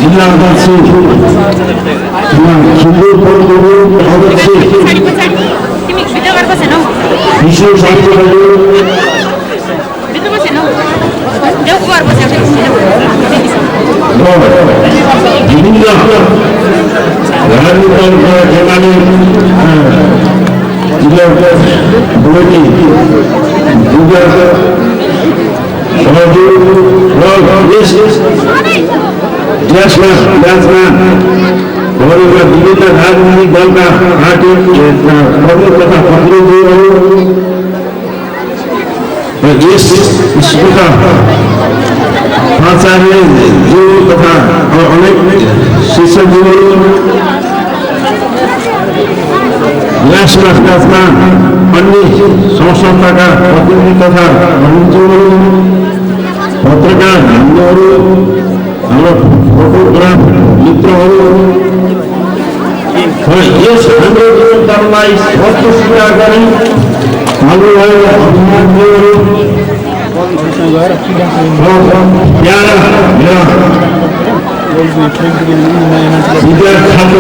जिल्ला अध्यक्ष विश्व साहित्य विभिन्न राजनीतिक जिल्लाले जिल्ला बुढी देशमा विभिन्न राजनीतिक दलका पार्टी प्रमुख तथा प्रतिनिधिहरू यस स्कुलका प्राचार्यज्यू तथा अनेक शिक्षकज्यूहरू यसमा अन्य संस्थाका प्रतिनिधि तथा पत्रकार हामीहरू हाम्रो फोटोग्राफ मित्रहरू यस हाम्रो जीवनलाई स्वस्थ स्वीकार गरी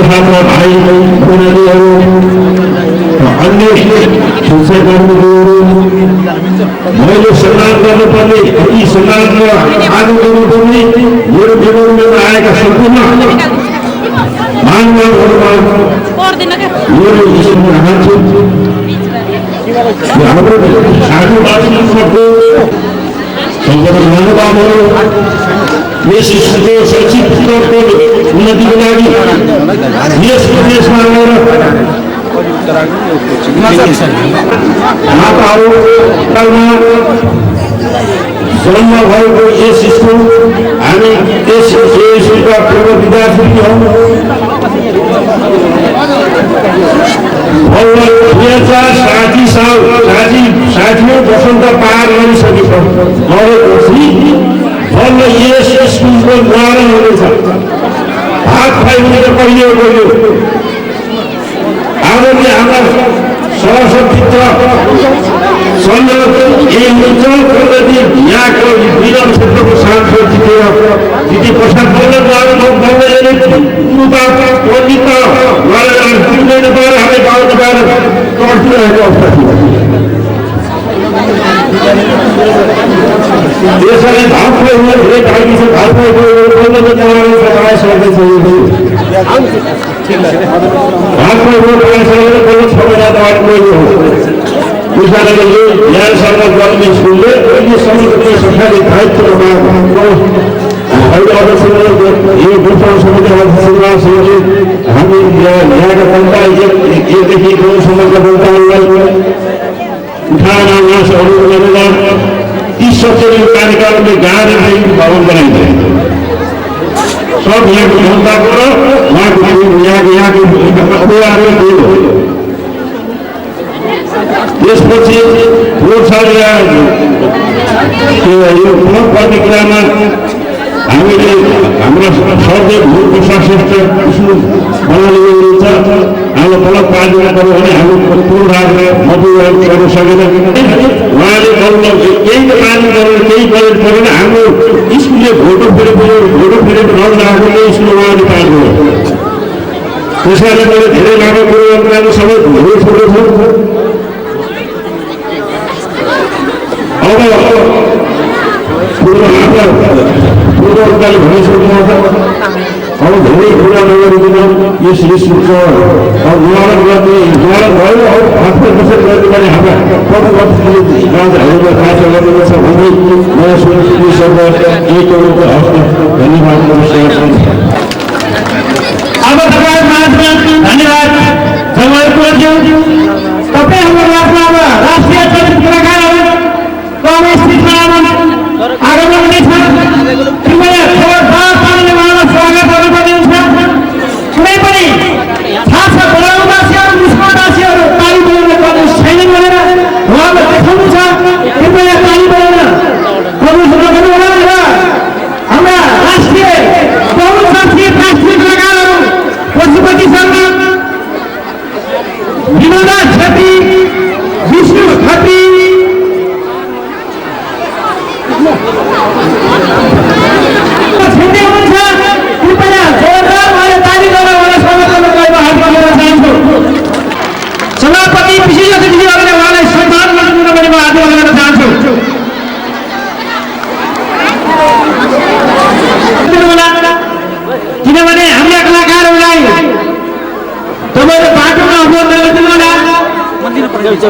छात्र भाइ बहिनीहरू अन्य शिक्षाकर्मीहरू मैले सम्मान गर्नुपर्ने यी सम्मानमा आदर गर्नुपर्ने मेरो जीवनमा आएका सम्पूर्ण मानवहरूमा मेरो ईश्वरमा चाहन्छु हाम्रो साथीभाइहरूको सम्पूर्ण महानुभावहरू यस स्कुलको शैक्षिक स्तरको उन्नतिको लागि यस प्रदेशमा आएर जन्म भएको यस स्कुल हामी यस स्कुलका पूर्व विद्यार्थी हौँ। 2060 साल 60औं वसन्त पार गरिसकेको गरेपछि बल्ल यस स्कुलको निर्माण हुनेछ। भाग खुवाइने त कहिले गयो आदरणीय हाम्रा सरस्वती यहाँको विराम क्षेत्रको सांसद दिदी प्रसाद पर्खिरहेको अवस्था थियो। त्यसैले भाग खुवाइने धेरै बाँकी छ। भाग खुवाइसकेछ भाग खुवाइसकेर 6 महिना बाद गएको हो। उस कारणले यो यहाँसम्म गर्ने स्कुलले अहिलेसम्म सरकारी दायित्वमा अहिले अध्यक्षले यो गुफा समिति अध्यक्षले हामी यहाँका जनता एकदेखि 9सम्मका जनताहरूलाई उठाना मासहरू गरेर 30-70 कार्यक्रमले गाडी भवन बनाइदिए। सब यहाँको जनताको र उहाँको यहाँको अभियानले दियो। त्यसपछि यो पर्ने कुरामा हामीले हाम्रो सर्वे भूको श्रेष्ठ स्कुल बनाउने हुनुहुन्छ। हाम्रो तलब पार्टीमा पऱ्यो भने हाम्रो पूर्ण राज्य मधुहरू गर्न सकेन। उहाँले बोल्न केही त पानी गरेर केही गरेर परेन। हाम्रो स्कुलले भोटो फेरेको नआएकोले स्कुल उहाँले पार्नु। त्यस कारणले मैले धेरै लामो कुरो सबै धेरै छोटो छ। अब पूर्वकाले भनिसक्नु अब धेरै कुरा नगरिकन यस स्कुलको निर्माण गर्ने निर्माण भयो। अब 5 वर्ष गर्ने भने हाम्रा पदवर्तीले राजाहरूको कार्य गर्नुपर्छ भन्ने नयाँ सुनिश्चित यही करोडको हस्त धन्यवाद अब तपाईँ माझमा धन्यवाद समयको थियो। तपाईँ हाम्रो आफ्ना राष्ट्रिय चलित कलाकारहरू स्थितमा आगमन हुनेछ। कृपया जोरदार तालीले उहाँलाई स्वागत गर्नुपर्ने हुन्छ। कुनै पनि थाहा छ बडाउवासीहरू मुस्लिमवासीहरू ताली बजाउन पर्ने छैन भनेर उहाँलाई देखाउनु छ। कृपया ताली बजाउन कोसिस नगर्नु होला र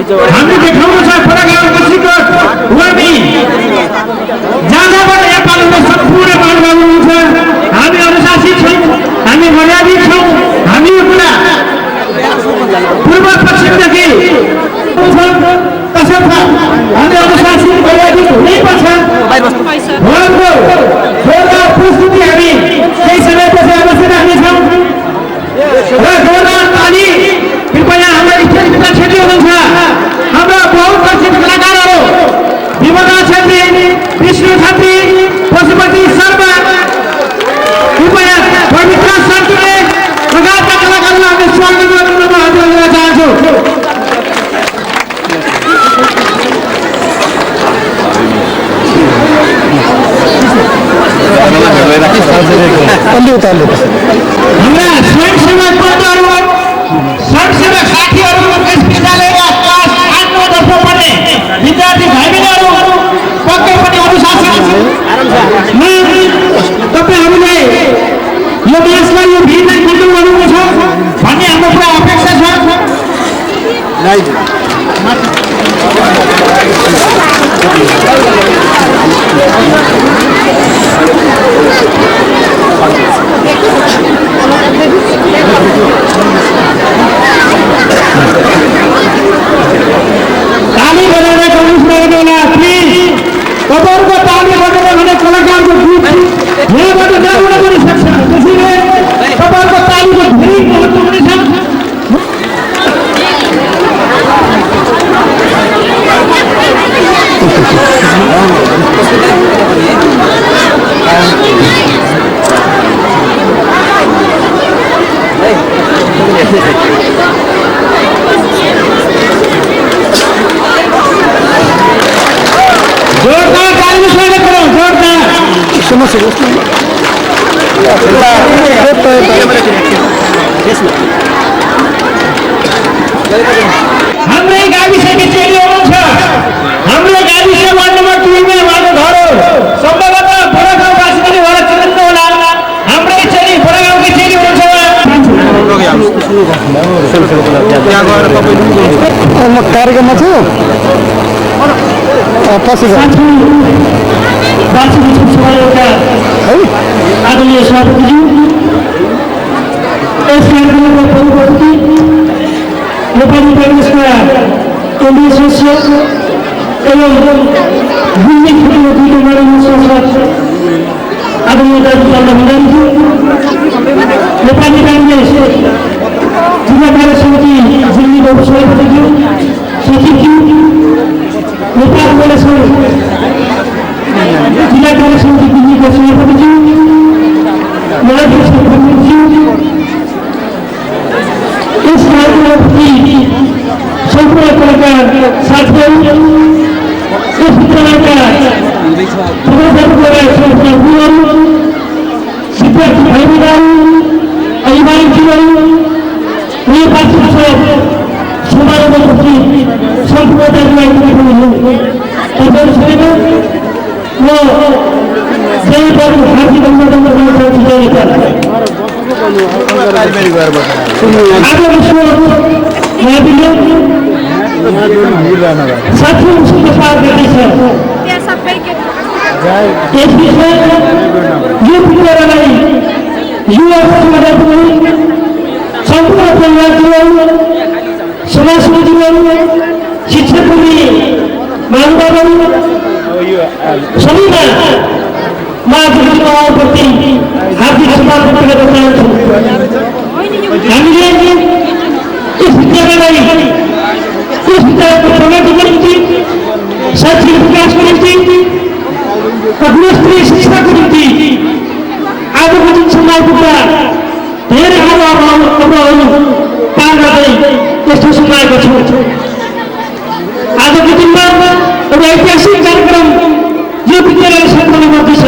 हामीले देखाउनु छ खोलागाउँको सिक्योर वार्मी जहाँबाट नेपालमा सम्पूर्ण मानव हुनुहुन्छ हामी अनुशासित छौँ हामी मर्यादित छौँ हामी यो कुरा पूर्व पश्चिमदेखि तसर्थ हामी अनुशासित मर्यादित हुनैपर्छ उहाँको जोरदार प्रस्तुति हामी केही समयपछि अवश्य राख्नेछौँ र जोरदार ताली कृपया हाम्रा इच्छा क्षेत्री हुनुहुन्छ हाम्रा बहुप्रसिद्ध कलाकारहरू विमला छेत्री विष्णु छेत्री पशुपति शर्मा कृपया पवित्र सन्तुले लगायतका कलाकारलाई हामी स्वागत गर्न चाहन्छु हाम्रा स्वयंसेवक बन्धुहरू स्वयंसेवक साथीहरू यस विद्यालयका क्लास 8 9 10 पढ्ने विद्यार्थी भाइबहिनीहरू पक्कै पनि अनुशासित तपाईँहरूले यो देशलाई यो भिडलाई कन्ट्रोल गर्नुपर्छ भन्ने हाम्रो पुरा अपेक्षा छ ताली बजाएर कम्युनिस्ट गर्नुहोला प्लिज तपाईँहरूको ताली बजाएर भने कलाकारको गीत यहाँबाट जाउन पनि सक्छ त्यसैले तपाईँहरूको तालीको धेरै महत्त्व हुनेछ जोरदार ताली से स्वागत करो जोरदार हाम्रै गाविसकी चेली हुनुहुन्छ हाम्रो गाविस वार्ड नम्बर 2 मा उहाँको घर हो सम्भवतः बडागाउँवासी पनि उहाँलाई चिन्नु होला हाम्रै चेली बडागाउँकी चेली हुनुहुन्छ म कार्यक्रममा छु पछि आदरणीय सभापतिज्यू यस कार्यक्रमको प्रमुख नेपाली कांग्रेसका केन्द्रीय सदस्य एवं गुल्मी खुट्टीको दुईटो माननीय सांसद आदरणीय दाजु चन्द्र भण्डारीज्यू नेपाली कांग्रेस जिल्ला कार्य समिति दिल्लीको सभापतिज्यू सचिवज्यू नेपाल महिला संघ जिल्ला कार्य समिति दिल्लीको सभापतिज्यू महाध्यक्ष प्रमुखज्यू यस कार्यक्रमप्रति सम्पूर्ण कलाकार साथीहरू यस विद्यालयका विद्यार्थी भाइबहिनीहरू अभिभावकज्यूहरू नेपाल शिक्षक समारोहप्रति सम्पूर्ण दाजुभाइबहिनीहरू तपाईँहरू छैन म हार्दिक अभिनन्दन गर्न चाहन्छु साथीहरू उसँग पार गर्दैछ यस विषयमा यो विद्यालयलाई युवा सम्पूर्ण परिवारज्यूहरू समाजसेवीज्यूहरू शिक्षककर्मी महानुभावहरू सबैमा म उहाँप्रति हार्दिक सम्मान व्यक्त गर्न चाहन्छु हामीले यस विद्यालयलाई यस विद्यालयको प्रगतिको निम्ति शैक्षिक विकासको निम्ति गुणस्तरीय शिक्षाको निम्ति आजको दिनसम्म आइपुग्दा धेरै अभावहरू पार गर्दै यस्तो सुनाएको छु आजको दिनमा एउटा ऐतिहासिक कार्यक्रम यो विद्यालय सञ्चालन गर्दैछ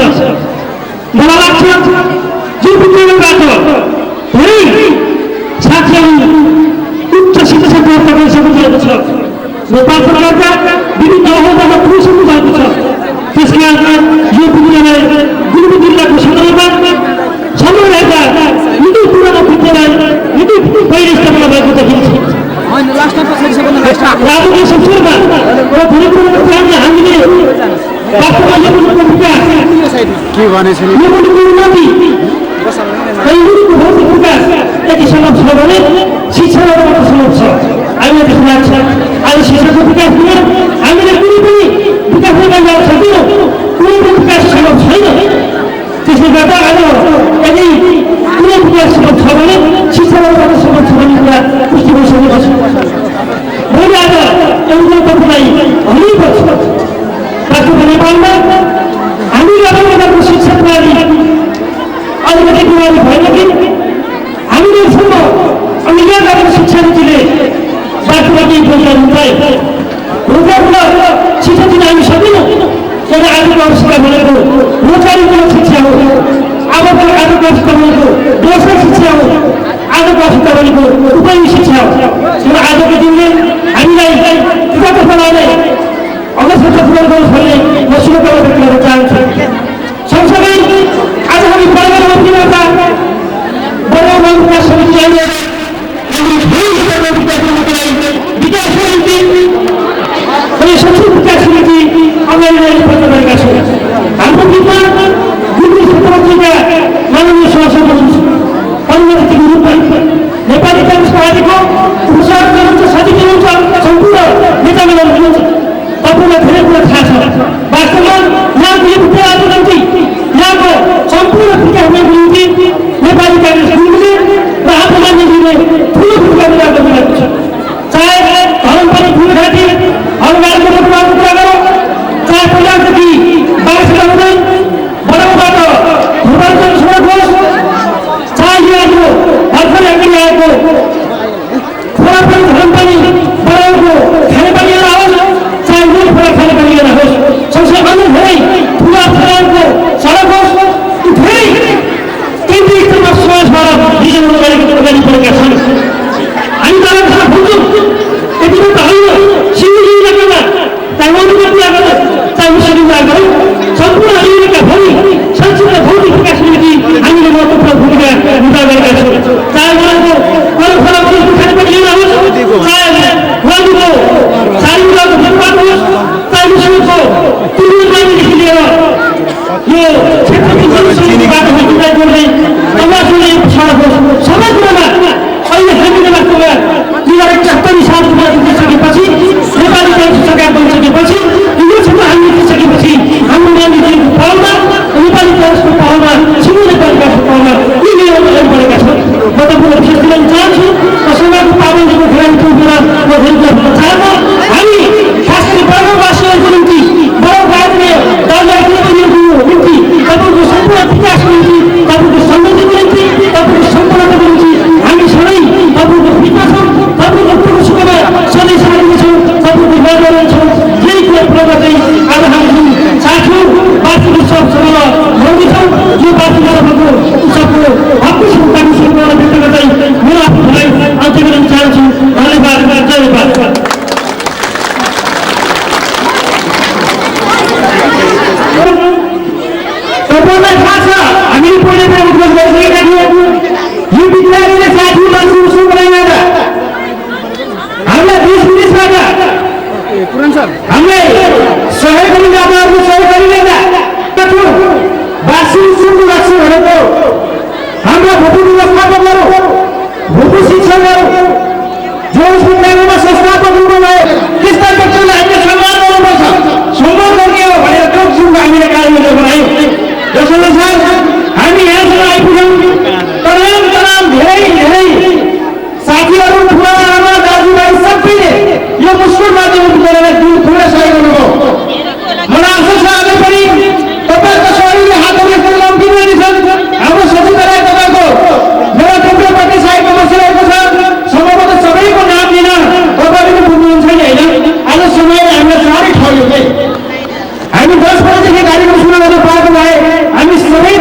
मलाई लाग्छ यो विद्यालयबाट धेरै साथीहरू उच्च शिक्षा प्राप्त गरिसक्नु भएको छ नेपाल सरकारका विभिन्न अहदामा पुगिसक्नु भएको छ त्यसकारण यो विद्यालय गुल्मी जिल्लाको सदरमा समय रहेका निकै पुरानो विद्यालय निकै पहिले स्थापना भएको देखिन्छ आजको के भनेछन् यो मुलुकको उन्नति र यो मुलुकको भौतिक विकास यति सम्भव छ भने शिक्षाबाट मात्र सम्भव छ। हामीलाई त्यस्तो लाग्छ। आज शिक्षाको विकास बिना हामीले कुनै पनि विकास गर्न जान सक्दैनौँ, कुनै पनि विकास सम्भव छैन। त्यसले गर्दा आज यदि कुनै विकास सम्भव छ भने शिक्षाबाट मात्र सम्भव छ भन्ने कुरा पुष्टि भइसकेको छ। मैले आज एउटा तपाईँलाई भन्नुपर्छ, वास्तवमा नेपालमा हामी लगाएको शिक्षा प्रणाली अलिकति बिमारी भएन कि हामीले सम्म अनि यहाँ गरेको शिक्षा नीतिले बाटोमा केही रोजगार हुन्छ, रोजगार शिक्षा दिन हामी सक्दैनौँ। तर आजको अवस्था भनेको रोजगारीको शिक्षा हो, आजको अवस्था भनेको दोस्रो शिक्षा हो, आजको अवस्था भनेको उपयोगी शिक्षा हो। तर आजको दिनले हामीलाई कृतज्ञ बनाउने अवस्था पूर्ण गर्नु पर्ने म शुभकामना व्यक्त गर्न चाहन्छु। सँगसँगै आज हामी बर्गर मन्त्रीमा बर्गर विकास समिति अहिले विकास समिति अनि संस्कृत विकास समिति अगाडि प्रदान गरेका छौँ। हाम्रो बिचमा गुरुङ क्षेत्रमन्त्रीका माननीय सभासद अनुमतिको रूपमा नेपाली काङ्ग्रेस पार्टीको उपसभापति हुनुहुन्छ, सचिव हुनुहुन्छ, सम्पूर्ण नेतागण हुनुहुन्छ। तपाईँलाई धेरै कुरा थाहा छ। वास्तवमा यहाँको यो विद्यालयको निम्ति यहाँको सम्पूर्ण विकासको निम्ति नेपाली काङ्ग्रेस गुरुङले र आफ्नो मान्छेले ठुलो भूमिका निर्वाह गरिरहेको छ। चाहे धरमपानी फुलघाटी अनुदानको रूपमा कुरा गरौँ, चाहे पहिलादेखि बाँसका हुँदै बडाउबाट भूभाञ्चल सडक होस्, चाहे यहाँको भर्खरै अगाडि आएको खोलापानी धरमपानी बडाउको खानेपानी होस्, चाहे मूल खोला खानेपानी होस्, सँगसँगै अन्य धेरै ठुला फलाएको सडक होस्, धेरै केन्द्रीय स्तरमा समाजबाट डिजाइन अगाडि बढेका छन्। हामी तपाईँ थाहा बुझ्छौँ, यति मात्र होइन, सिलगढी इलाकामा चाहे अनुमति लागत चाहे मुस्लिम लागत सम्पूर्ण इलाका भरि संक्षिप्त भौतिक विकास निम्ति हामीले महत्त्वपूर्ण भूमिका निर्वाह गरेका छौँ। चाहे उहाँको खोला खानेपानी होस्, चाहे उहाँको चारिमुलाको फुटपाथ होस्, चाहे मुस्लिमको तुलनादेखि लिएर यो क्षेत्रको बाटो जोड्दै अवासले सडक होस्, सबै कुरामा अहिले हामीले वास्तवमा 2071 सालमा जितिसकेपछि नेपाली काङ्ग्रेस सरकार बनिसकेपछि यो क्षेत्र हामी जितिसकेपछि हाम्रो गान्धीजीको पहलमा नेपाली काङ्ग्रेसको पहलमा सिङ्गो नेपाली काङ्ग्रेसको पहलमा यी निर्णयहरू अगाडि बढेका छन्। म तपाईँलाई विशेष दिन चाहन्छु र समाजको पाबन्दीको खेलाडी पुगेर म धेरै गर्न चाहन्न। हामी खास गरी बर्गरवासीहरूको निम्ति बर्गरवासीले दर्जाको निम्ति तपाईँको सम्पूर्ण विकासको निम्ति, तपाईँको समृद्धिको निम्ति, तपाईँको सम्पूर्णताको निम्ति हामी सधैँ तपाईँको बिचमा छौँ, तपाईँको पूर्व सुखमा सधैँ साथी छौँ, तपाईँको गर्दै छौँ। यही कुरा पुरा गर्दै आज हामी जुन साथी वार्षिक उत्सवसँग मौलिछौँ, यो वार्षिक उत्सवको भव्य शुभकामना व्यक्त गर्दै मेरो आफ्नो भाइ अन्त्य गर्न चाहन्छु। धन्यवाद, जय नेपाल। तपाईँलाई थाहा छ हामीले पहिले उद्योग गरिसकेका थियौँ। यो विद्यालयले साथी मान्छे उसो बनाएर हामीलाई देश विदेशबाट हामीलाई सहयोग गर्ने दाताहरूको सहयोग गरिरहँदा वार्षिक उत्सवको लक्ष्य भनेको हाम्रा भूपू व्यवस्थापकहरू, भूपू शिक्षकहरू जो यस विद्यालयमा संस्थापक हुनुभयो त्यस्ता व्यक्तिलाई हामीले सम्मान गर्नुपर्छ। सम्मान गर्ने हो भनेर त्यो किसिमको हामीले कार्ययोजना बनायौँ। यसअनुसार हामी यहाँसम्म आइपुग्यौँ। तमाम धेरै साथीहरू, ठुला आमा दाजुभाइ सबैले यो मुस्लिम माध्यमिक विद्यालयलाई ठुलो सहयोग गर्नुभयो। मलाई आशा छ अझै पनि तपाईँको सहयोगले हातहरू एकदम लम्किँदैछन्। हाम्रो सचिवालय तपाईँको मेरो टुक्रोपट्टि साइडमा बसिरहेको छ। सम्भवतः सबैको नाम लिन तपाईँले बुझ्नुहुन्छ नि होइन। आज समयले हामीलाई साह्रै ठग्यो कि हामी 10 बजेदेखि कार्यक्रम सुरु गर्न पाएको भए हामी सबै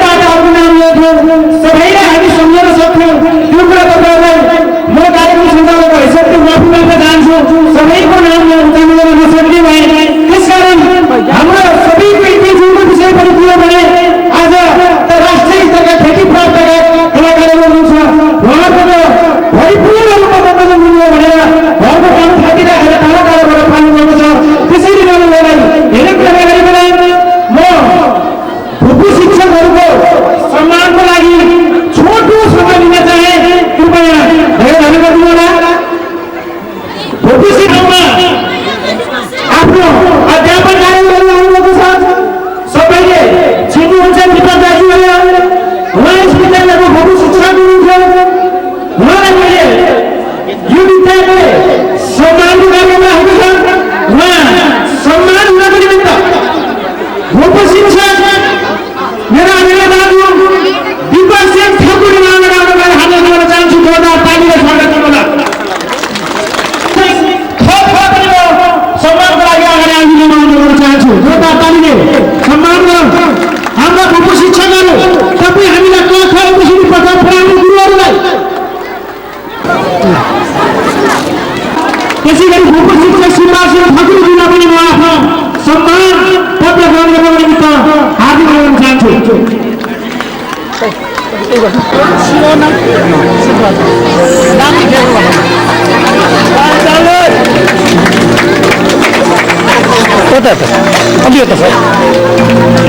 होता है अभी होता सर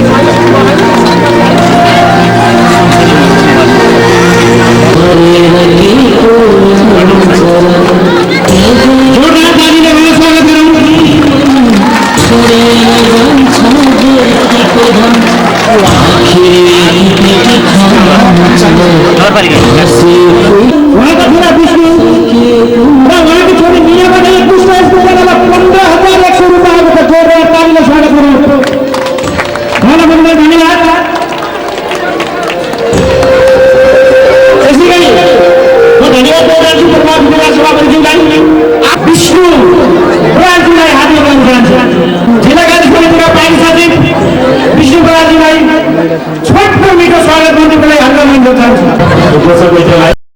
जोरदार ताली से बहुत स्वागत वहाँ का थोड़ा विष्णु वहाँ की छोटी मीना